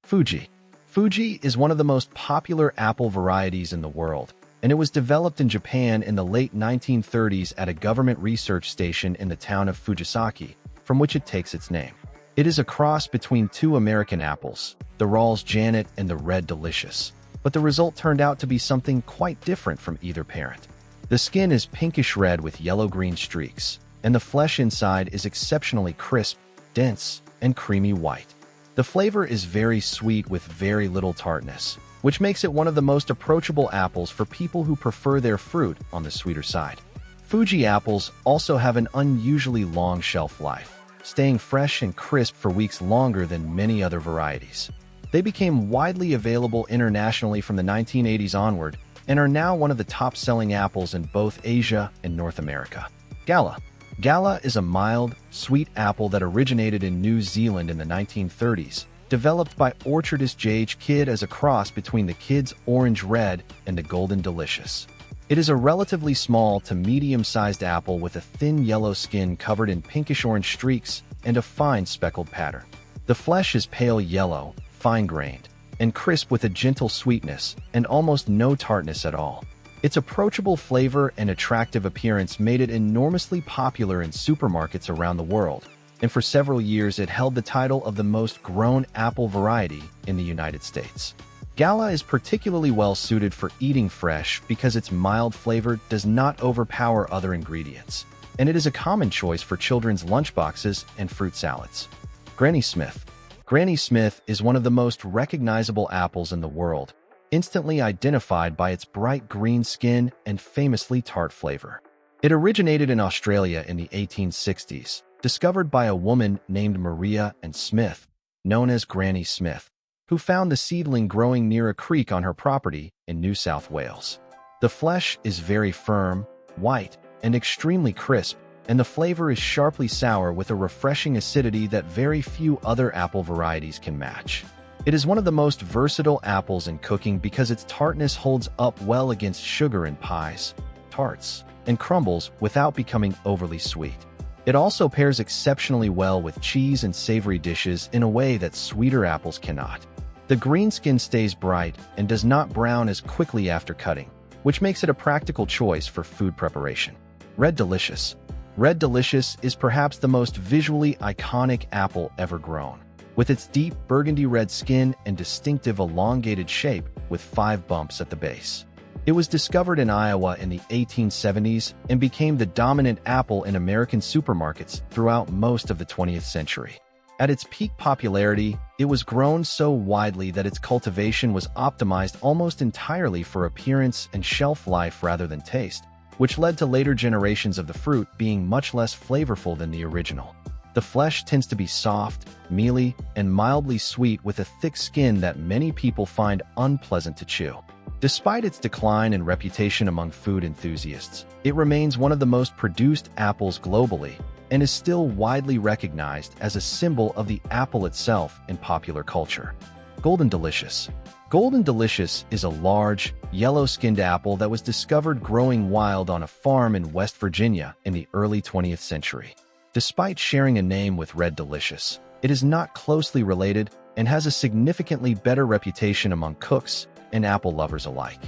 Fuji. Fuji is one of the most popular apple varieties in the world, and it was developed in Japan in the late 1930s at a government research station in the town of Fujisaki, from which it takes its name. It is a cross between two American apples, the Rawls Janet and the Red Delicious, but the result turned out to be something quite different from either parent. The skin is pinkish red with yellow-green streaks, and the flesh inside is exceptionally crisp, dense, and creamy white. The flavor is very sweet with very little tartness, which makes it one of the most approachable apples for people who prefer their fruit on the sweeter side. Fuji apples also have an unusually long shelf life, staying fresh and crisp for weeks longer than many other varieties. They became widely available internationally from the 1980s onward and are now one of the top-selling apples in both Asia and North America. Gala. Gala is a mild, sweet apple that originated in New Zealand in the 1930s, developed by orchardist J.H. Kidd as a cross between the Kidd's Orange Red and the Golden Delicious. It is a relatively small to medium-sized apple with a thin yellow skin covered in pinkish-orange streaks and a fine speckled pattern. The flesh is pale yellow, fine-grained, and crisp with a gentle sweetness and almost no tartness at all. Its approachable flavor and attractive appearance made it enormously popular in supermarkets around the world, and for several years it held the title of the most grown apple variety in the United States. Gala is particularly well suited for eating fresh because its mild flavor does not overpower other ingredients, and it is a common choice for children's lunchboxes and fruit salads. Granny Smith. Granny Smith is one of the most recognizable apples in the world, instantly identified by its bright green skin and famously tart flavor. It originated in Australia in the 1860s, discovered by a woman named Maria Ann Smith, known as Granny Smith, who found the seedling growing near a creek on her property in New South Wales. The flesh is very firm, white, and extremely crisp, and the flavor is sharply sour with a refreshing acidity that very few other apple varieties can match. It is one of the most versatile apples in cooking because its tartness holds up well against sugar in pies, tarts, and crumbles without becoming overly sweet. It also pairs exceptionally well with cheese and savory dishes in a way that sweeter apples cannot. The green skin stays bright and does not brown as quickly after cutting, which makes it a practical choice for food preparation. Red Delicious. Red Delicious is perhaps the most visually iconic apple ever grown, with its deep burgundy red skin and distinctive elongated shape with 5 bumps at the base. It was discovered in Iowa in the 1870s and became the dominant apple in American supermarkets throughout most of the 20th century. At its peak popularity, it was grown so widely that its cultivation was optimized almost entirely for appearance and shelf life rather than taste, which led to later generations of the fruit being much less flavorful than the original. The flesh tends to be soft, mealy, and mildly sweet with a thick skin that many people find unpleasant to chew. Despite its decline in reputation among food enthusiasts, it remains one of the most produced apples globally and is still widely recognized as a symbol of the apple itself in popular culture. Golden Delicious. Golden Delicious is a large, yellow-skinned apple that was discovered growing wild on a farm in West Virginia in the early 20th century. Despite sharing a name with Red Delicious, it is not closely related and has a significantly better reputation among cooks and apple lovers alike.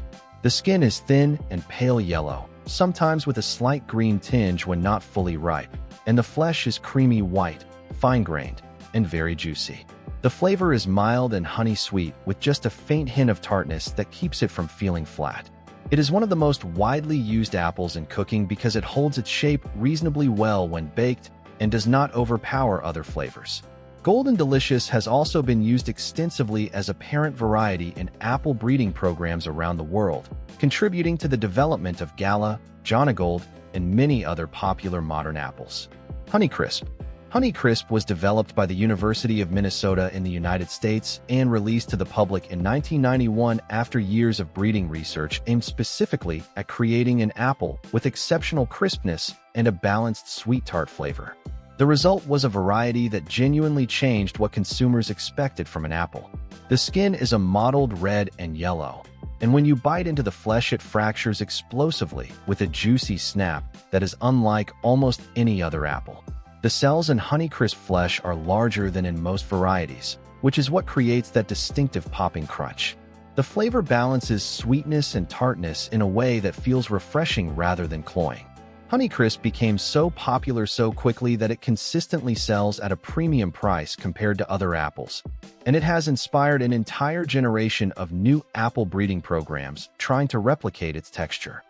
The skin is thin and pale yellow, sometimes with a slight green tinge when not fully ripe, and the flesh is creamy white, fine-grained, and very juicy. The flavor is mild and honey-sweet with just a faint hint of tartness that keeps it from feeling flat. It is one of the most widely used apples in cooking because it holds its shape reasonably well when baked and does not overpower other flavors. Golden Delicious has also been used extensively as a parent variety in apple breeding programs around the world, contributing to the development of Gala, Jonagold, and many other popular modern apples. Honeycrisp. Honeycrisp was developed by the University of Minnesota in the United States and released to the public in 1991 after years of breeding research aimed specifically at creating an apple with exceptional crispness and a balanced sweet tart flavor. The result was a variety that genuinely changed what consumers expected from an apple. The skin is a mottled red and yellow, and when you bite into the flesh it fractures explosively with a juicy snap that is unlike almost any other apple. The cells in Honeycrisp flesh are larger than in most varieties, which is what creates that distinctive popping crunch. The flavor balances sweetness and tartness in a way that feels refreshing rather than cloying. Honeycrisp became so popular so quickly that it consistently sells at a premium price compared to other apples, and it has inspired an entire generation of new apple breeding programs trying to replicate its texture.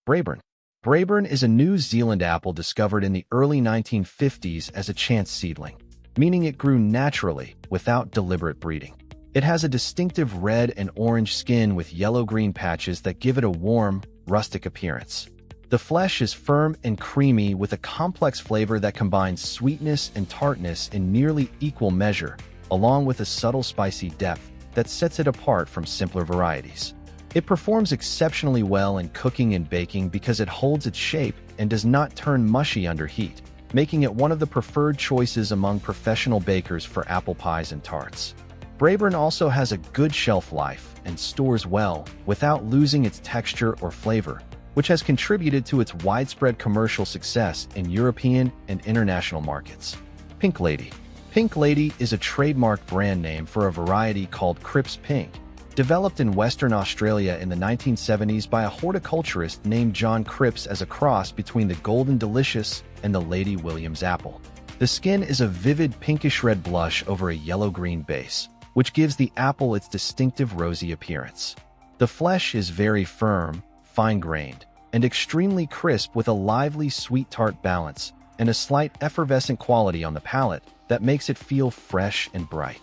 Braeburn. Braeburn is a New Zealand apple discovered in the early 1950s as a chance seedling, meaning it grew naturally without deliberate breeding. It has a distinctive red and orange skin with yellow-green patches that give it a warm, rustic appearance. The flesh is firm and creamy with a complex flavor that combines sweetness and tartness in nearly equal measure, along with a subtle spicy depth that sets it apart from simpler varieties. It performs exceptionally well in cooking and baking because it holds its shape and does not turn mushy under heat, making it one of the preferred choices among professional bakers for apple pies and tarts. Braeburn also has a good shelf life and stores well without losing its texture or flavor, which has contributed to its widespread commercial success in European and international markets. Pink Lady. Pink Lady is a trademark brand name for a variety called Crisp Pink, developed in Western Australia in the 1970s by a horticulturist named John Cripps as a cross between the Golden Delicious and the Lady Williams apple. The skin is a vivid pinkish-red blush over a yellow-green base, which gives the apple its distinctive rosy appearance. The flesh is very firm, fine-grained, and extremely crisp with a lively sweet tart balance and a slight effervescent quality on the palate that makes it feel fresh and bright.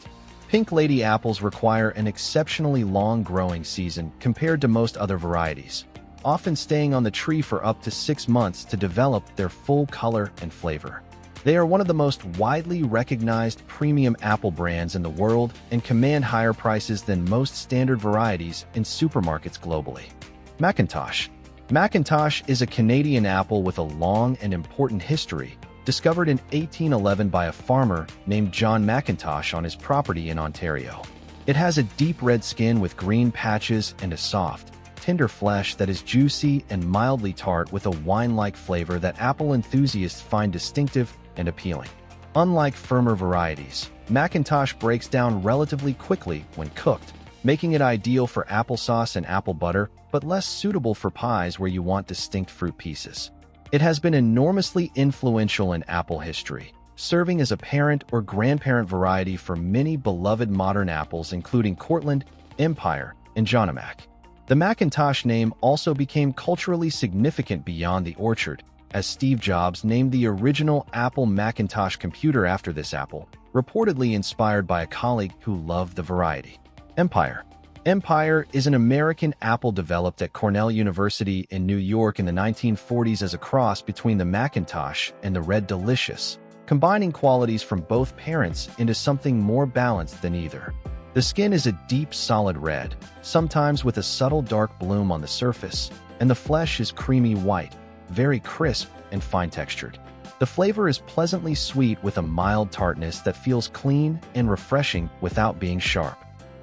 Pink Lady apples require an exceptionally long growing season compared to most other varieties, often staying on the tree for up to 6 months to develop their full color and flavor. They are one of the most widely recognized premium apple brands in the world and command higher prices than most standard varieties in supermarkets globally. Macintosh. Macintosh is a Canadian apple with a long and important history, discovered in 1811 by a farmer named John Macintosh on his property in Ontario. It has a deep red skin with green patches and a soft, tender flesh that is juicy and mildly tart with a wine-like flavor that apple enthusiasts find distinctive and appealing. Unlike firmer varieties, Macintosh breaks down relatively quickly when cooked, making it ideal for applesauce and apple butter, but less suitable for pies where you want distinct fruit pieces. It has been enormously influential in apple history, serving as a parent or grandparent variety for many beloved modern apples including Cortland, Empire, and Johnamac. The Macintosh name also became culturally significant beyond the orchard, as Steve Jobs named the original Apple Macintosh computer after this apple, reportedly inspired by a colleague who loved the variety. Empire. Empire is an American apple developed at Cornell University in New York in the 1940s as a cross between the Macintosh and the Red Delicious, combining qualities from both parents into something more balanced than either. The skin is a deep, solid red, sometimes with a subtle dark bloom on the surface, and the flesh is creamy white, very crisp and fine-textured. The flavor is pleasantly sweet with a mild tartness that feels clean and refreshing without being sharp.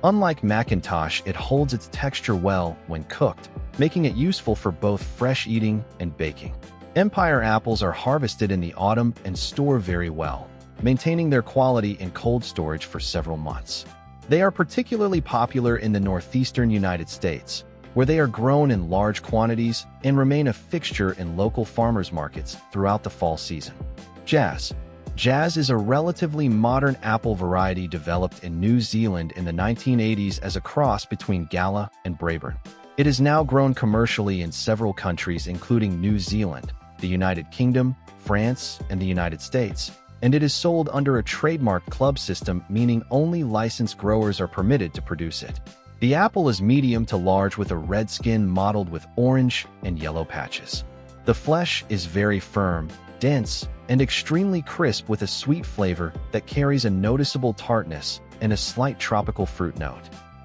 Unlike Macintosh, it holds its texture well when cooked, making it useful for both fresh eating and baking. Empire apples are harvested in the autumn and store very well, maintaining their quality in cold storage for several months. They are particularly popular in the northeastern United States, where they are grown in large quantities and remain a fixture in local farmers markets throughout the fall season. Jazz. Jazz is a relatively modern apple variety developed in New Zealand in the 1980s as a cross between Gala and Braeburn. It is now grown commercially in several countries including New Zealand, the United Kingdom, France, and the United States, and it is sold under a trademark club system, meaning only licensed growers are permitted to produce it. The apple is medium to large with a red skin mottled with orange and yellow patches. The flesh is very firm, dense, and extremely crisp with a sweet flavor that carries a noticeable tartness and a slight tropical fruit note.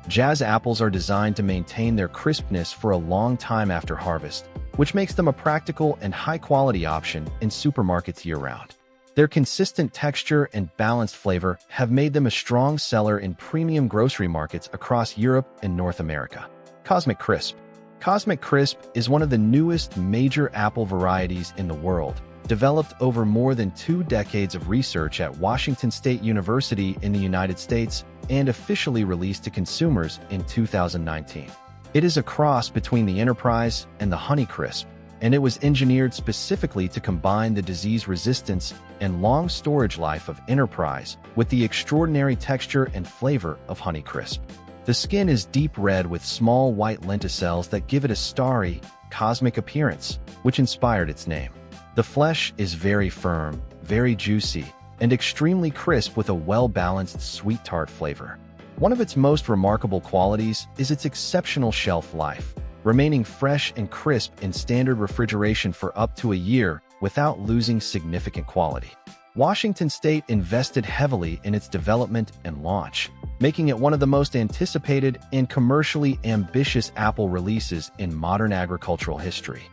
Jazz apples are designed to maintain their crispness for a long time after harvest, which makes them a practical and high-quality option in supermarkets year-round. Their consistent texture and balanced flavor have made them a strong seller in premium grocery markets across Europe and North America. Cosmic Crisp. Cosmic Crisp is one of the newest major apple varieties in the world, developed over more than 2 decades of research at Washington State University in the United States and officially released to consumers in 2019. It is a cross between the Enterprise and the Honeycrisp, and it was engineered specifically to combine the disease resistance and long storage life of Enterprise with the extraordinary texture and flavor of Honeycrisp. The skin is deep red with small white lenticels that give it a starry, cosmic appearance, which inspired its name. The flesh is very firm, very juicy, and extremely crisp with a well-balanced sweet tart flavor. One of its most remarkable qualities is its exceptional shelf life, remaining fresh and crisp in standard refrigeration for up to a year without losing significant quality. Washington State invested heavily in its development and launch, making it one of the most anticipated and commercially ambitious apple releases in modern agricultural history.